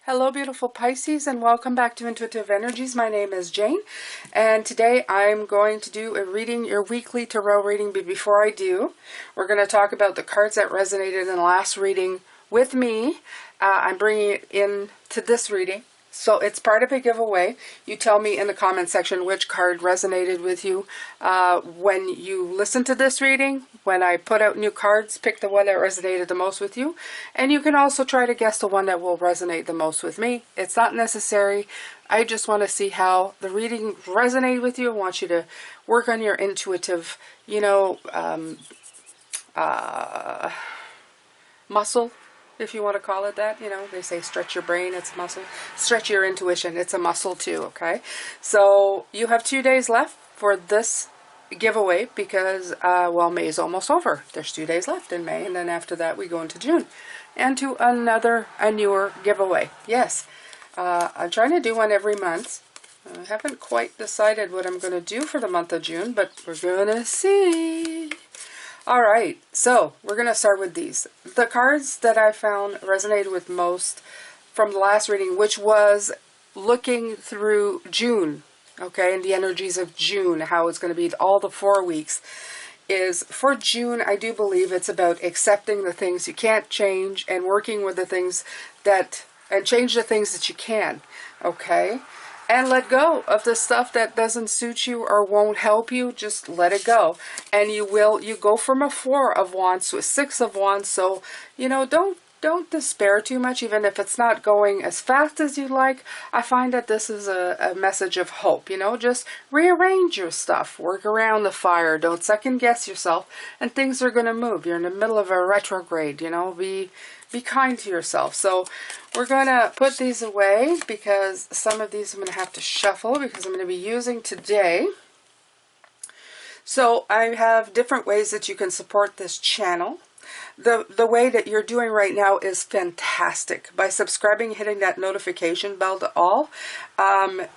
Hello, beautiful Pisces, and welcome back to Intuitive Energies. My name is Jane, and today I'm going to do a reading, your weekly tarot reading. But before I do, we're going to talk about the cards that resonated in the last reading with me. I'm bringing it in to this reading, so it's part of a giveaway. You tell me in the comment section which card resonated with you when you listen to this reading. When I put out new cards, pick the one that resonated the most with you. And you can also try to guess the one that will resonate the most with me. It's not necessary. I just want to see how the reading resonated with you. I want you to work on your intuitive, muscle, if you want to call it that. They say stretch your brain, it's a muscle. Stretch your intuition, it's a muscle too, okay? So you have 2 days left for this giveaway because, May is almost over. There's 2 days left in May, and then after that we go into June. And to a newer giveaway. Yes, I'm trying to do one every month. I haven't quite decided what I'm going to do for the month of June, but we're going to see. Alright, so we're going to start with these. The cards that I found resonated with most from the last reading, which was looking through June, okay, and the energies of June, how it's going to be all the 4 weeks, is for June. I do believe it's about accepting the things you can't change and working with the things and change the things that you can, okay? And let go of the stuff that doesn't suit you or won't help you. Just let it go. And you go from a 4 of Wands to a 6 of Wands. So, don't despair too much, even if it's not going as fast as you'd like. I find that this is a message of hope. Just rearrange your stuff. Work around the fire. Don't second guess yourself. And things are going to move. You're in the middle of a retrograde, Be kind to yourself. So we're going to put these away because some of these I'm going to have to shuffle because I'm going to be using today. So I have different ways that you can support this channel. The way that you're doing right now is fantastic. By subscribing, hitting that notification bell to all.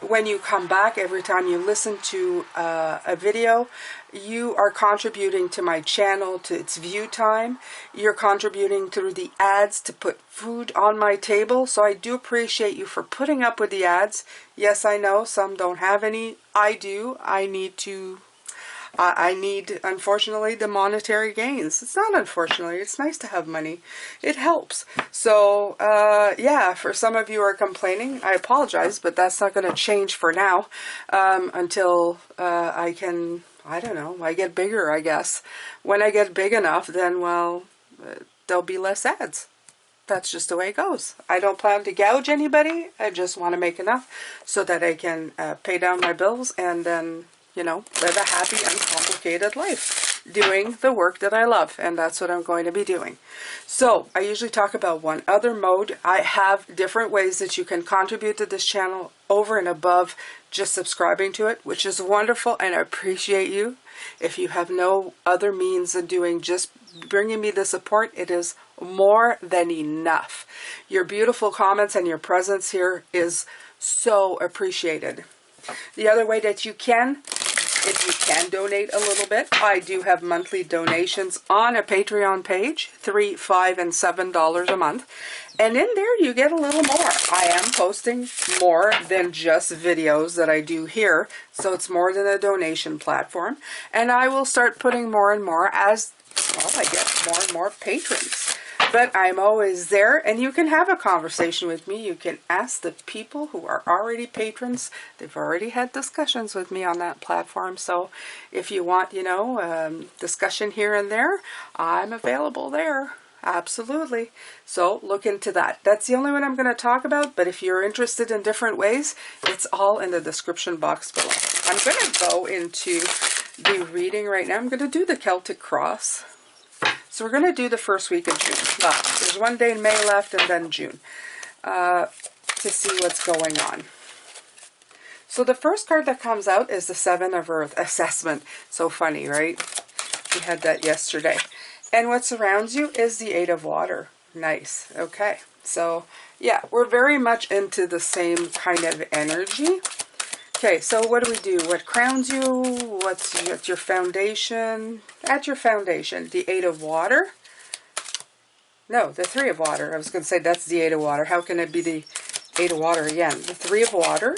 When you come back, every time you listen to a video, you are contributing to my channel, to its view time. You're contributing through the ads to put food on my table. So I do appreciate you for putting up with the ads. Yes, I know some don't have any. I do. I need, unfortunately, the monetary gains. It's not unfortunately. It's nice to have money. It helps. So, yeah, for some of you who are complaining, I apologize, but that's not going to change for now until I get bigger, I guess. When I get big enough, then, there'll be less ads. That's just the way it goes. I don't plan to gouge anybody. I just want to make enough so that I can pay down my bills and then live a happy, uncomplicated life, doing the work that I love, and that's what I'm going to be doing. So, I usually talk about one other mode. I have different ways that you can contribute to this channel over and above just subscribing to it, which is wonderful, and I appreciate you. If you have no other means of doing, just bringing me the support, it is more than enough. Your beautiful comments and your presence here is so appreciated. The other way that you can, if you can donate a little bit, I do have monthly donations on a Patreon page, $3, $5, and $7 a month. And in there you get a little more. I am posting more than just videos that I do here. So it's more than a donation platform. And I will start putting more and more as, I get more and more patrons. But I'm always there, and you can have a conversation with me. You can ask the people who are already patrons. They've already had discussions with me on that platform. So if you want, discussion here and there, I'm available there. Absolutely. So look into that. That's the only one I'm going to talk about. But if you're interested in different ways, it's all in the description box below. I'm going to go into the reading right now. I'm going to do the Celtic cross. So we're going to do the first week of June. There's 1 day in May left and then June to see what's going on. So the first card that comes out is the 7 of Earth, assessment. So funny, right? We had that yesterday. And what surrounds you is the 8 of Water. Nice. Okay. So yeah, we're very much into the same kind of energy. Okay, so what do? What crowns you? What's at your foundation? At your foundation, the 8 of Water. No, the 3 of Water. I was going to say that's the 8 of Water. How can it be the Eight of Water again. The Three of Water.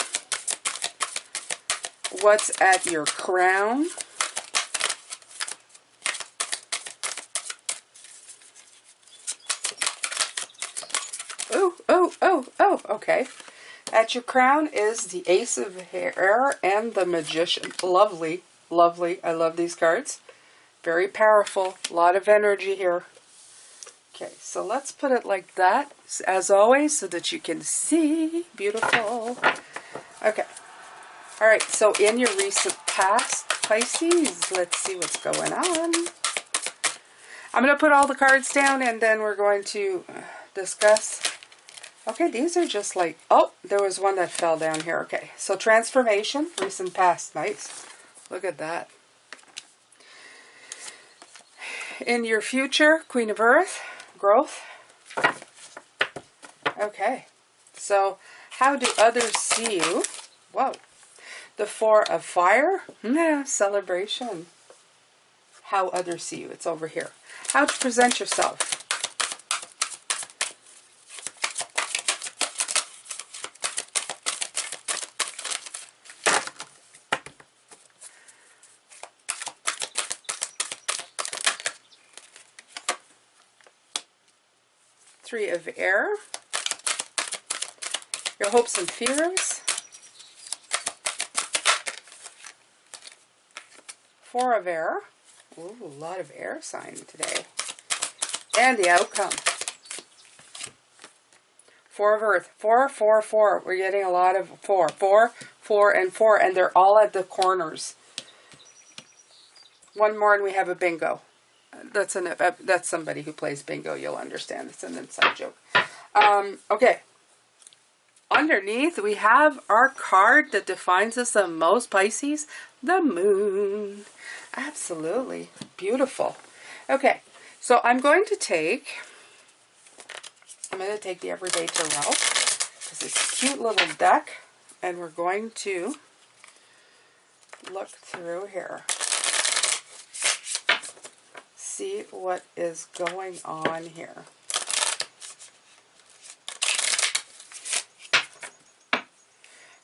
What's at your crown? Oh, okay. At your crown is the Ace of Hair and the Magician. Lovely, lovely. I love these cards. Very powerful. A lot of energy here. Okay, so let's put it like that, as always, so that you can see. Beautiful. Okay. All right, so in your recent past, Pisces, let's see what's going on. I'm going to put all the cards down, and then we're going to discuss. Okay, these are just like, oh, there was one that fell down here. Okay, so transformation, recent past, nice. Look at that. In your future, Queen of Earth, growth. Okay, so how do others see you? Whoa. The Four of Fire, celebration. How others see you, it's over here. How to present yourself. Three of Air. Your hopes and fears. Four of Air. Ooh, a lot of air sign today. And the outcome. Four of Earth. 4, 4, 4. We're getting a lot of 4. 4, 4, and 4. And they're all at the corners. One more and we have a bingo. That's somebody who plays bingo. You'll understand. It's an inside joke. Okay. Underneath, we have our card that defines us the most, Pisces. The Moon. Absolutely. Beautiful. Okay. So I'm going to take the Everyday Tarot, because it's a cute little deck, and we're going to look through here. See what is going on here.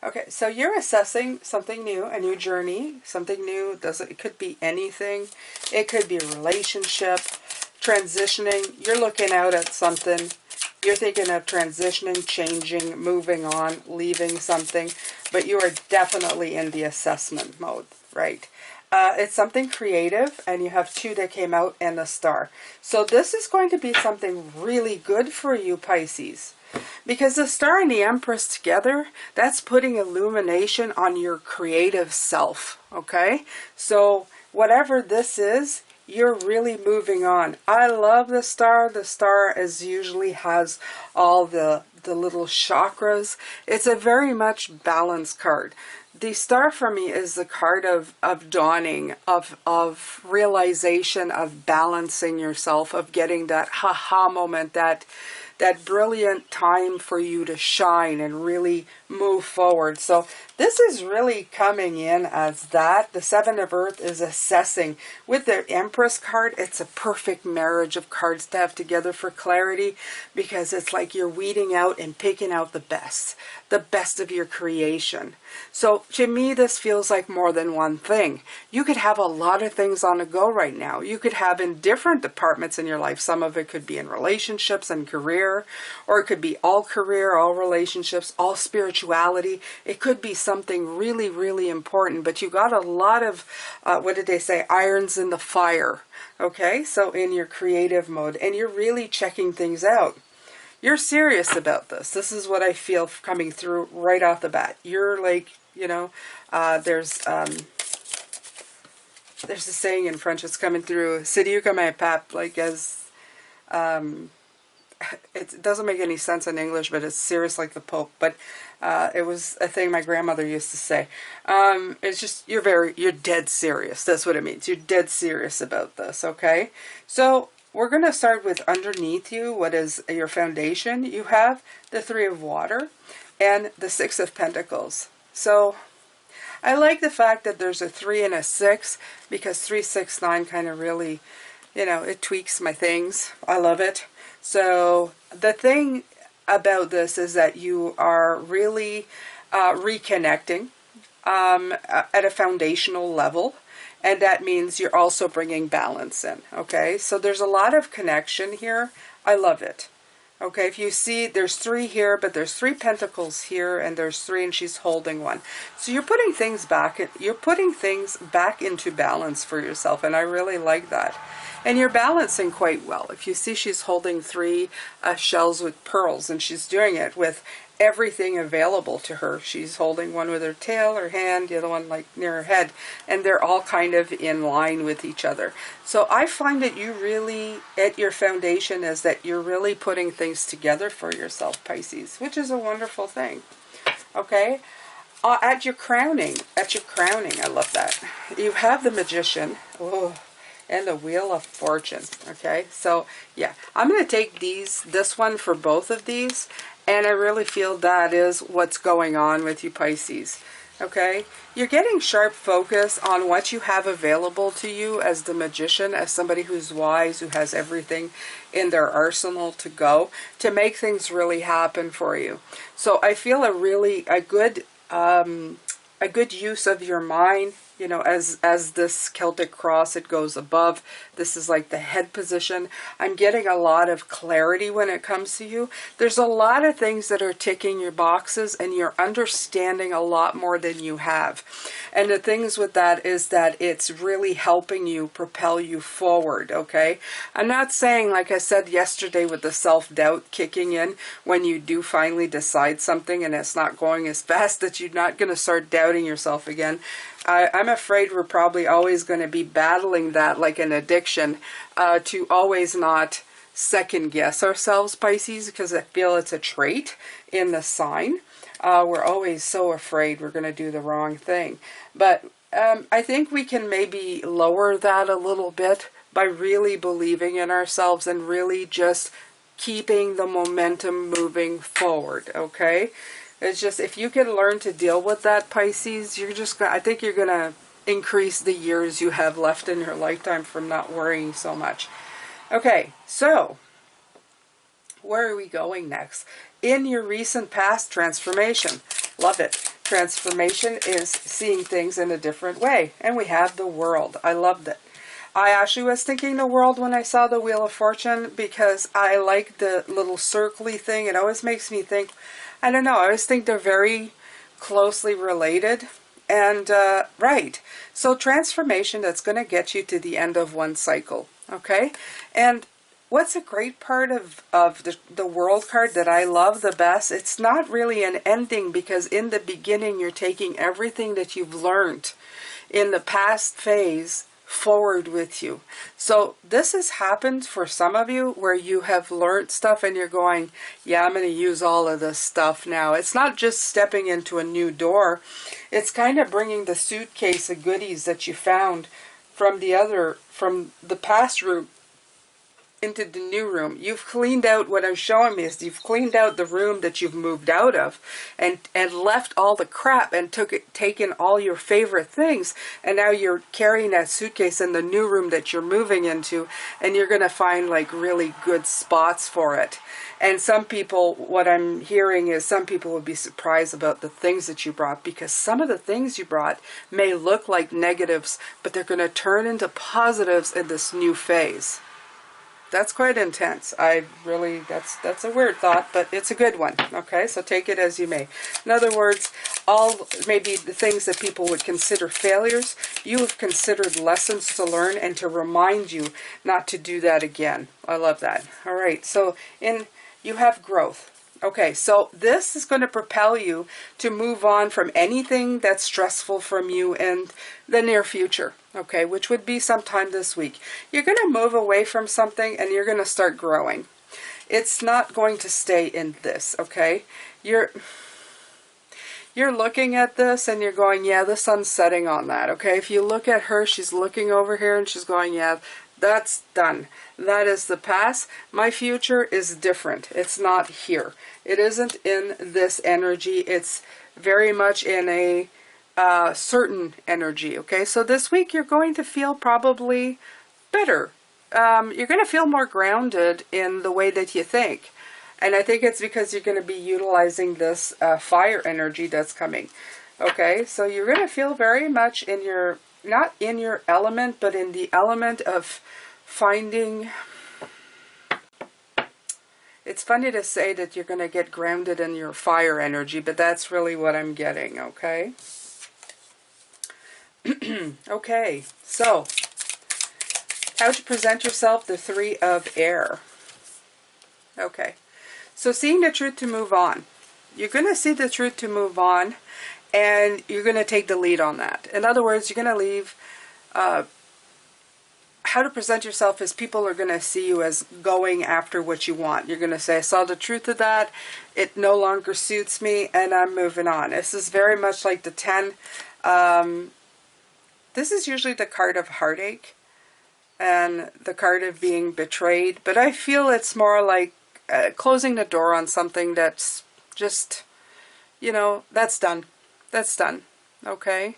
Okay, so you're assessing something new, a new journey, something new. It could be anything. It could be a relationship, transitioning. You're looking out at something. You're thinking of transitioning, changing, moving on, leaving something, but you are definitely in the assessment mode, right? It's something creative, and you have two that came out and a star. So this is going to be something really good for you, Pisces. Because the Star and the Empress together, that's putting illumination on your creative self, okay? So whatever this is, you're really moving on. I love the Star. The Star usually has all the little chakras. It's a very much balanced card. The Star for me is the card of dawning, of realization, of balancing yourself, of getting that ha-ha moment, that brilliant time for you to shine and really move forward. So this is really coming in as that. The Seven of Earth is assessing. With the Empress card, it's a perfect marriage of cards to have together for clarity, because it's like you're weeding out and picking out the best of your creation. So to me, this feels like more than one thing. You could have a lot of things on the go right now. You could have in different departments in your life. Some of it could be in relationships and career, or it could be all career, all relationships, all spirituality. It could be something really, really important, but you got a lot of, what did they say, irons in the fire. Okay, so in your creative mode, and you're really checking things out. You're serious about this. This is what I feel coming through right off the bat. You're like, you know, there's a saying in French that's coming through, c'est Dieu comme un pape, like as, it doesn't make any sense in English, but it's serious like the Pope. But it was a thing my grandmother used to say. It's just, you're dead serious. That's what it means. You're dead serious about this, okay? So we're going to start with underneath you. What is your foundation? You have the Three of Water and the Six of Pentacles. So I like the fact that there's a 3 and a 6, because 3, 6, 9 kind of really, you know, it tweaks my things. I love it. So the thing about this is that you are really reconnecting at a foundational level. And that means you're also bringing balance in, okay? So there's a lot of connection here. I love it. Okay, if you see, there's 3 here, but there's 3 pentacles here, and there's 3, and she's holding 1. So you're putting things back, into balance for yourself, and I really like that. And you're balancing quite well. If you see, she's holding 3 shells with pearls, and she's doing it with everything available to her. She's holding one with her tail, her hand, the other one like near her head, and they're all kind of in line with each other. So I find that you really, at your foundation, is that you're really putting things together for yourself, Pisces, which is a wonderful thing. Okay, at your crowning, I love that. You have the Magician. Oh, and the Wheel of Fortune. Okay, so yeah, I'm going to take this one for both of these, and I really feel that is what's going on with you, Pisces. Okay, you're getting sharp focus on what you have available to you as the Magician, as somebody who's wise, who has everything in their arsenal to go to make things really happen for you. So I feel a good use of your mind. You know, as this Celtic cross, it goes above. This is like the head position. I'm getting a lot of clarity when it comes to you. There's a lot of things that are ticking your boxes, and you're understanding a lot more than you have. And the things with that is that it's really helping you, propel you forward, okay? I'm not saying, like I said yesterday, with the self-doubt kicking in, when you do finally decide something and it's not going as fast, that you're not going to start doubting yourself again. I'm afraid we're probably always going to be battling that like an addiction, to always not second guess ourselves, Pisces, because I feel it's a trait in the sign. We're always so afraid we're going to do the wrong thing. But I think we can maybe lower that a little bit by really believing in ourselves and really just keeping the momentum moving forward, okay? It's just, if you can learn to deal with that, Pisces, I think you're going to increase the years you have left in your lifetime from not worrying so much. Okay, so where are we going next? In your recent past, transformation. Love it. Transformation is seeing things in a different way. And we have the World. I loved it. I actually was thinking the World when I saw the Wheel of Fortune, because I like the little circly thing. It always makes me think, I don't know, I always think they're very closely related. And, right. So transformation, that's going to get you to the end of one cycle. Okay? And what's a great part of the World card that I love the best, it's not really an ending, because in the beginning you're taking everything that you've learned in the past phase forward with you. So this has happened for some of you where you have learned stuff and you're going, yeah, I'm going to use all of this stuff now. It's not just stepping into a new door. It's kind of bringing the suitcase of goodies that you found from the past room into the new room. You've cleaned out, what I'm showing me is you've cleaned out the room that you've moved out of, and left all the crap and taken all your favorite things, and now you're carrying that suitcase in the new room that you're moving into, and you're going to find like really good spots for it. And some people, what I'm hearing is some people would be surprised about the things that you brought, because some of the things you brought may look like negatives, but they're going to turn into positives in this new phase. That's quite intense. That's a weird thought, but it's a good one. Okay, so take it as you may. In other words, maybe the things that people would consider failures, you have considered lessons to learn and to remind you not to do that again. I love that. All right, so you have growth. Okay, so this is going to propel you to move on from anything that's stressful from you in the near future, okay, which would be sometime this week. You're going to move away from something and you're going to start growing. It's not going to stay in this, okay? You're looking at this and you're going, yeah, the sun's setting on that, okay? If you look at her, she's looking over here and she's going, yeah, that's done. That is the past. My future is different. It's not here. It isn't in this energy. It's very much in a certain energy. Okay, so this week you're going to feel probably better. You're going to feel more grounded in the way that you think. And I think it's because you're going to be utilizing this fire energy that's coming. Okay, so you're going to feel very much in your, not in your element, but in the element of finding, it's funny to say that you're going to get grounded in your fire energy, but that's really what I'm getting, okay? Okay, so how to present yourself, the 3 of air. Okay, so seeing the truth to move on. You're going to see the truth to move on, and you're going to take the lead on that. In other words, you're going to leave, how to present yourself is people are going to see you as going after what you want. You're going to say, I saw the truth of that, it no longer suits me, and I'm moving on. This is very much like the 10. This is usually the card of heartache and the card of being betrayed, but I feel it's more like closing the door on something that's just, you know, that's done. That's done. Okay?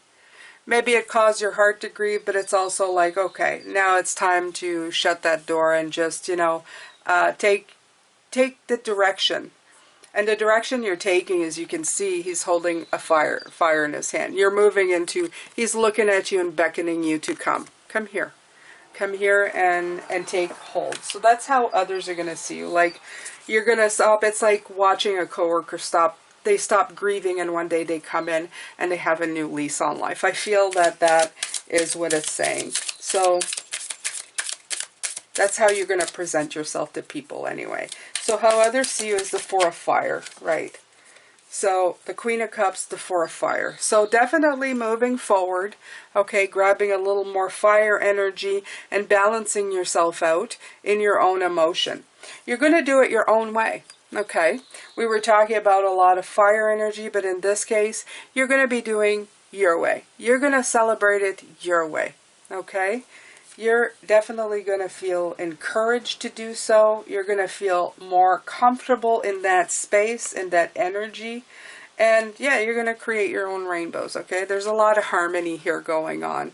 Maybe it caused your heart to grieve, but it's also like, okay, now it's time to shut that door and just, you know, take the direction. And the direction you're taking, as you can see, he's holding a fire in his hand. You're moving into, he's looking at you and beckoning you to come. Come here. Come here and take hold. So that's how others are going to see you. Like, you're going to stop. It's like watching a coworker stop. They stop grieving and one day they come in and they have a new lease on life. I feel that that is what it's saying. So that's how you're going to present yourself to people anyway. So how others see you is the 4 of fire, right? So the Queen of Cups, the 4 of fire. So definitely moving forward, okay, grabbing a little more fire energy and balancing yourself out in your own emotion. You're going to do it your own way, okay? We were talking about a lot of fire energy, but in this case, you're going to be doing your way. You're going to celebrate it your way, okay? You're definitely going to feel encouraged to do so. You're going to feel more comfortable in that space, in that energy. And yeah, you're going to create your own rainbows, okay? There's a lot of harmony here going on.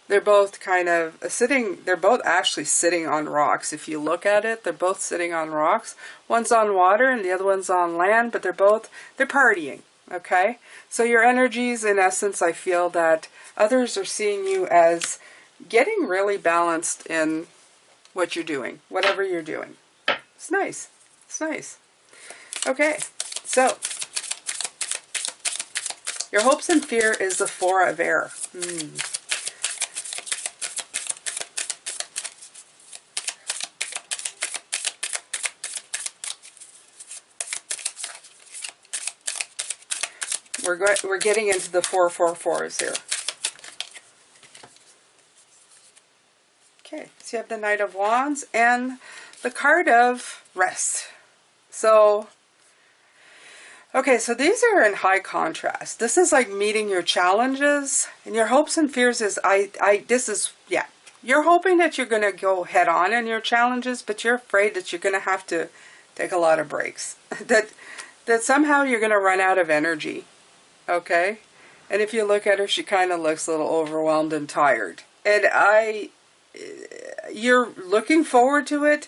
They're both kind of sitting, they're both actually sitting on rocks. If you look at it, they're both sitting on rocks. One's on water and the other one's on land, but they're partying, okay? So your energies, in essence, I feel that others are seeing you as getting really balanced in what you're doing, whatever you're doing. It's nice. It's nice. Okay, so your hopes and fear is the 4 of air. We're getting into the 444s here. Okay, so you have the Knight of Wands and the card of rest. So, okay, so these are in high contrast. This is like meeting your challenges, and your hopes and fears is, you're hoping that you're going to go head on in your challenges, but you're afraid that you're going to have to take a lot of breaks. that somehow you're going to run out of energy, okay? And if you look at her, she kind of looks a little overwhelmed and tired. And you're looking forward to it,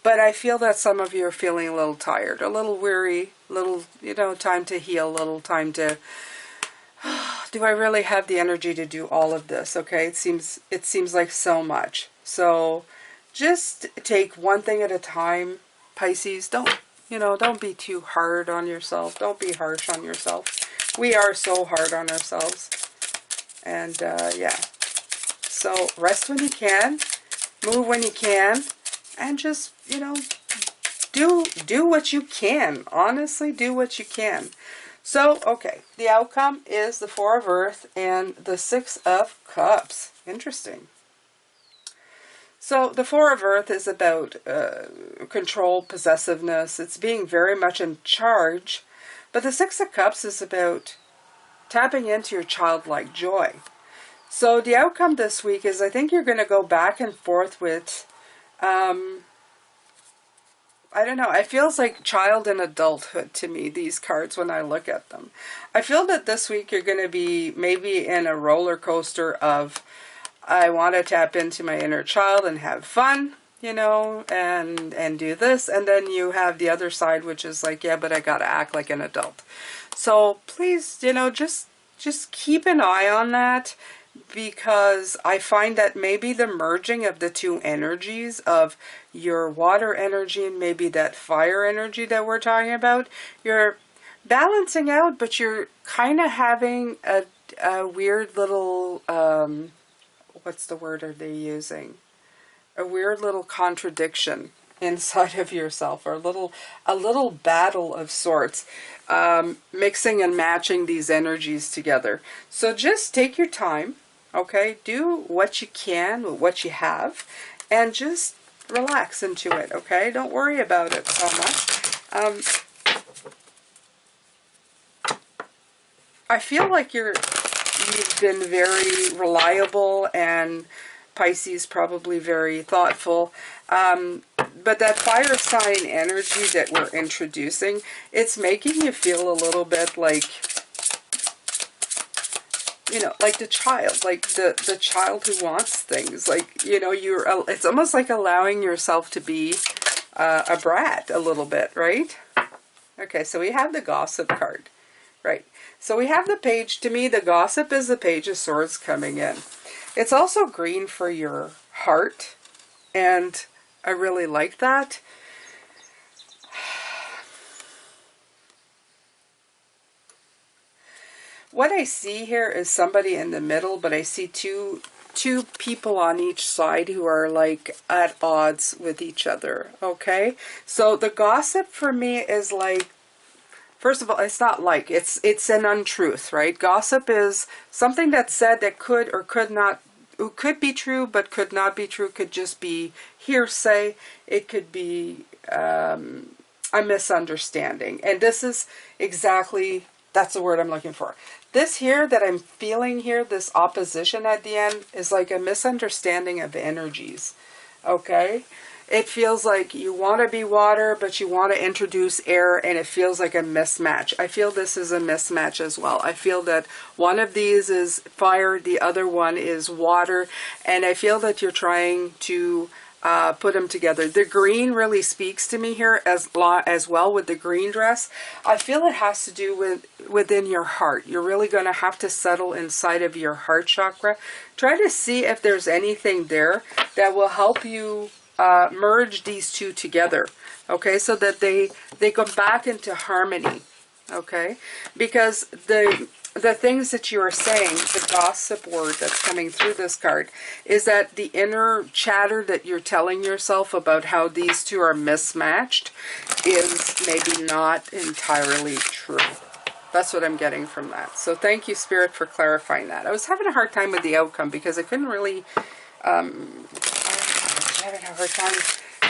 but I feel that some of you are feeling a little tired, a little weary, little, you know, time to heal, a little time to, do I really have the energy to do all of this? Okay, it seems like so much. So just take one thing at a time, Pisces. Don't be too hard on yourself. Don't be harsh on yourself. We are so hard on ourselves. And yeah. So rest when you can, move when you can, and just, you know, do what you can. Honestly, do what you can. So, okay, the outcome is the 4 of Earth and the 6 of Cups. Interesting. So the 4 of Earth is about control, possessiveness. It's being very much in charge. But the 6 of Cups is about tapping into your childlike joy. So the outcome this week is, I think you're going to go back and forth with, I don't know, it feels like child and adulthood to me, these cards, when I look at them. I feel that this week you're going to be maybe in a roller coaster of, I want to tap into my inner child and have fun, you know, and do this. And then you have the other side, which is like, yeah, but I gotta act like an adult. So please, you know, just keep an eye on that, because I find that maybe the merging of the two energies of your water energy and maybe that fire energy that we're talking about, you're balancing out, but you're kind of having a weird little, what's the word are they using? A weird little contradiction inside of yourself, or a little battle of sorts, mixing and matching these energies together. So just take your time, okay? Do what you can with what you have, and just relax into it, okay? Don't worry about it so much. I feel like you've been very reliable, and Pisces probably very thoughtful. But that fire sign energy that we're introducing, it's making you feel a little bit like, you know, like the child, like the child who wants things. Like, you know, it's almost like allowing yourself to be a brat a little bit, right? Okay, so we have the gossip card, right? So we have the page. To me, the gossip is the Page of Swords coming in. It's also green for your heart, and I really like that. What I see here is somebody in the middle, but I see two people on each side who are like at odds with each other, okay? So the gossip for me is like, first of all, it's not like, it's an untruth, right? Gossip is something that's said that could or could not, could be true, but could not be true, could just be hearsay. It could be a misunderstanding. And this is exactly, that's the word I'm looking for. This here that I'm feeling here, this opposition at the end, is like a misunderstanding of energies, okay? It feels like you want to be water, but you want to introduce air, and it feels like a mismatch. I feel this is a mismatch as well. I feel that one of these is fire, the other one is water, and I feel that you're trying to put them together. The green really speaks to me here as well with the green dress. I feel it has to do with within your heart. You're really going to have to settle inside of your heart chakra. Try to see if there's anything there that will help you merge these two together, okay, so that they go back into harmony, okay? Because the things that you are saying, the gossip word that's coming through this card, is that the inner chatter that you're telling yourself about how these two are mismatched is maybe not entirely true. That's what I'm getting from that. So thank you, Spirit, for clarifying that. I was having a hard time with the outcome because I couldn't really having a hard time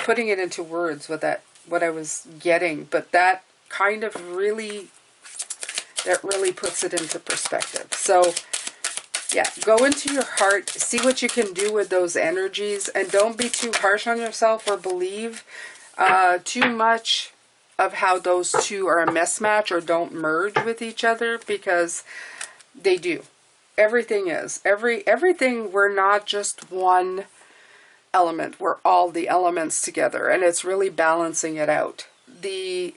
putting it into words with that, what I was getting, but that kind of really, that really puts it into perspective. So yeah, go into your heart, see what you can do with those energies, and don't be too harsh on yourself or believe too much of how those two are a mismatch or don't merge with each other, because they do. Everything is. Everything, we're not just one element, we're all the elements together, and it's really balancing it out. The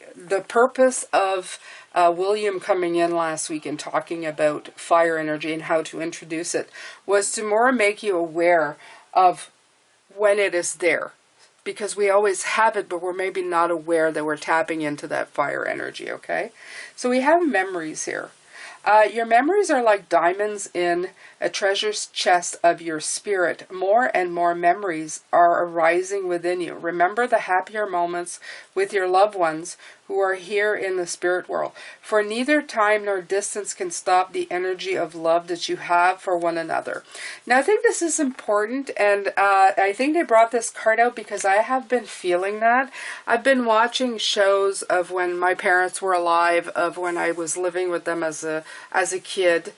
purpose of William coming in last week and talking about fire energy and how to introduce it was to more make you aware of when it is there, because we always have it, but we're maybe not aware that we're tapping into that fire energy, okay? So we have memories here. Your memories are like diamonds in a treasure chest of your spirit. More and more memories are arising within you. Remember the happier moments with your loved ones who are here in the spirit world. For neither time nor distance can stop the energy of love that you have for one another. Now, I think this is important, and I think they brought this card out because I have been feeling that. I've been watching shows of when my parents were alive, of when I was living with them as a kid,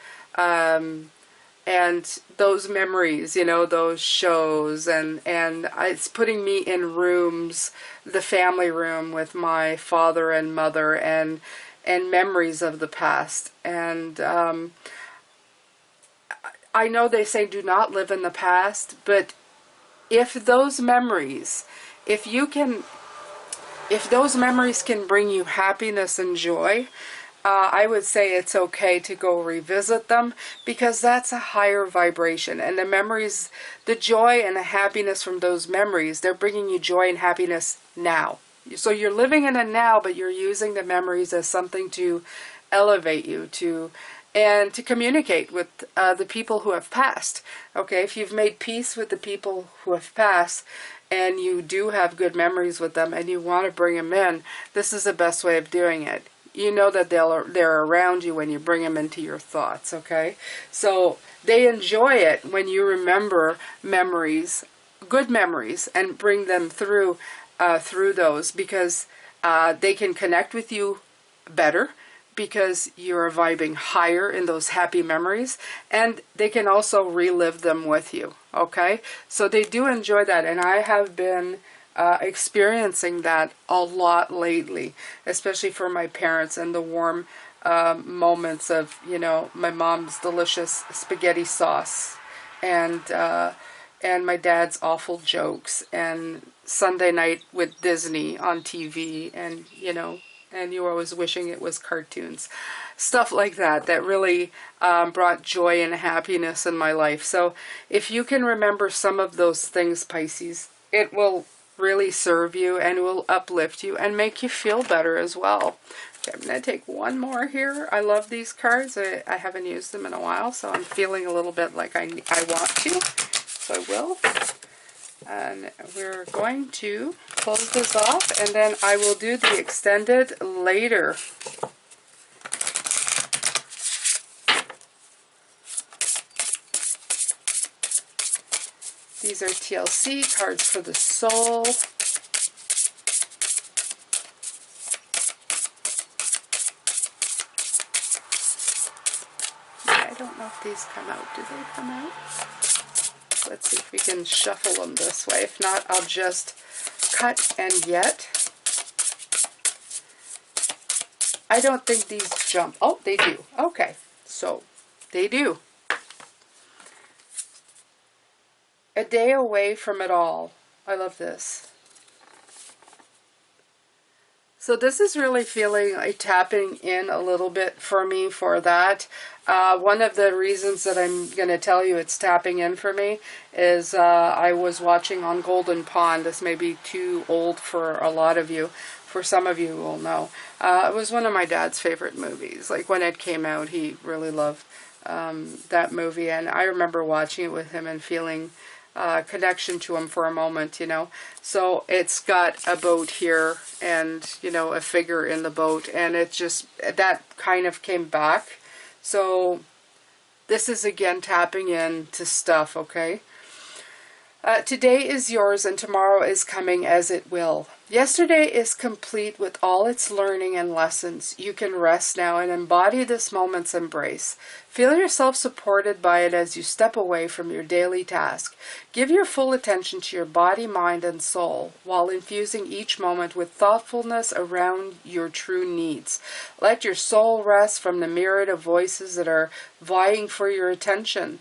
and those memories, you know, those shows, and it's putting me in rooms, the family room with my father and mother, and memories of the past. And I know they say do not live in the past, but if those memories, if those memories can bring you happiness and joy, I would say it's okay to go revisit them, because that's a higher vibration. And the memories, the joy and the happiness from those memories, they're bringing you joy and happiness now. So you're living in a now, but you're using the memories as something to elevate you, and to communicate with the people who have passed. Okay, if you've made peace with the people who have passed, and you do have good memories with them, and you want to bring them in, this is the best way of doing it. You know that they're around you when you bring them into your thoughts, okay? So they enjoy it when you remember memories, good memories, and bring them through those, because they can connect with you better, because you're vibing higher in those happy memories, and they can also relive them with you, okay? So they do enjoy that, and I have been experiencing that a lot lately, especially for my parents, and the warm moments of, you know, my mom's delicious spaghetti sauce, and my dad's awful jokes, and Sunday night with Disney on TV, and, you know, and you were always wishing it was cartoons. Stuff like that, that really brought joy and happiness in my life. So if you can remember some of those things, Pisces, it will really serve you, and will uplift you and make you feel better as well. Okay, I'm going to take one more here. I love these cards. I haven't used them in a while, so I'm feeling a little bit like I want to. So I will. And we're going to close this off, and then I will do the extended later. These are TLC cards for the soul. I don't know if these come out. Do they come out? Let's see if we can shuffle them this way. If not, I'll just cut and get. I don't think these jump. Oh, they do. Okay, so they do. A day away from it all. I love this. So this is really feeling like tapping in a little bit for me for that. One of the reasons that I'm going to tell you it's tapping in for me is I was watching on Golden Pond. This may be too old for a lot of you. For some of you will know. It was one of my dad's favorite movies. Like when it came out, he really loved that movie. And I remember watching it with him and feeling connection to him for a moment, you know. So it's got a boat here and, you know, a figure in the boat, and it just, that kind of came back. So this is again tapping into stuff, okay? Today is yours and tomorrow is coming as it will. Yesterday is complete with all its learning and lessons. You can rest now and embody this moment's embrace. Feel yourself supported by it as you step away from your daily task. Give your full attention to your body, mind, and soul while infusing each moment with thoughtfulness around your true needs. Let your soul rest from the myriad of voices that are vying for your attention.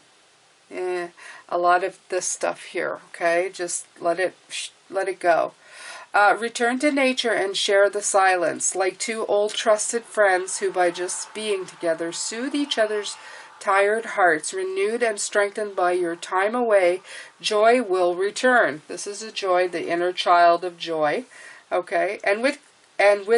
A lot of this stuff here, okay? Just let it go. Return to nature and share the silence, like two old trusted friends who by just being together soothe each other's tired hearts. Renewed and strengthened by your time away, joy will return. This is a joy, the inner child of joy, okay? And with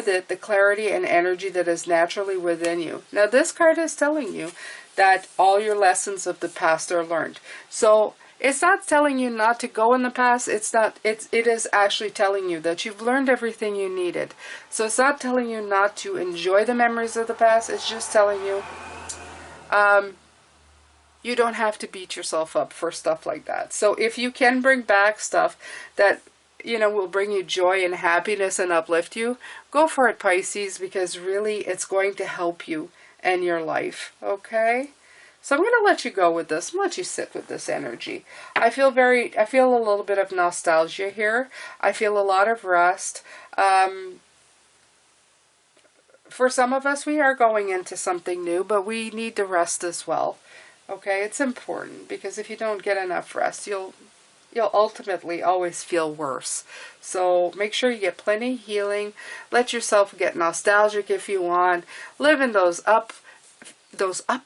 it, the clarity and energy that is naturally within you. Now this card is telling you that all your lessons of the past are learned. So it's not telling you not to go in the past. It is actually telling you that you've learned everything you needed. So it's not telling you not to enjoy the memories of the past. It's just telling you you don't have to beat yourself up for stuff like that. So if you can bring back stuff that, you know, will bring you joy and happiness and uplift you, go for it, Pisces, because really it's going to help you and your life, okay? So I'm going to let you go with this. I'm going to let you sit with this energy. I feel a little bit of nostalgia here. I feel a lot of rest. For some of us, we are going into something new, but we need to rest as well, okay? It's important, because if you don't get enough rest, you'll you'll ultimately always feel worse. So make sure you get plenty of healing. Let yourself get nostalgic if you want. Live in those up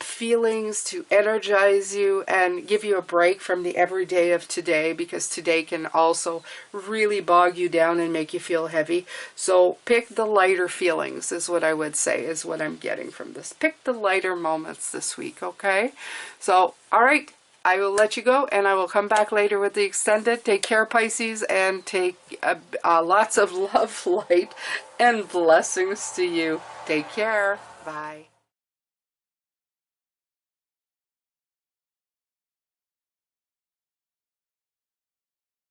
feelings to energize you and give you a break from the everyday of today, because today can also really bog you down and make you feel heavy. So pick the lighter feelings is what I would say, is what I'm getting from this. Pick the lighter moments this week, okay? So, all right, I will let you go, and I will come back later with the extended. Take care, Pisces, and take lots of love, light, and blessings to you. Take care. Bye.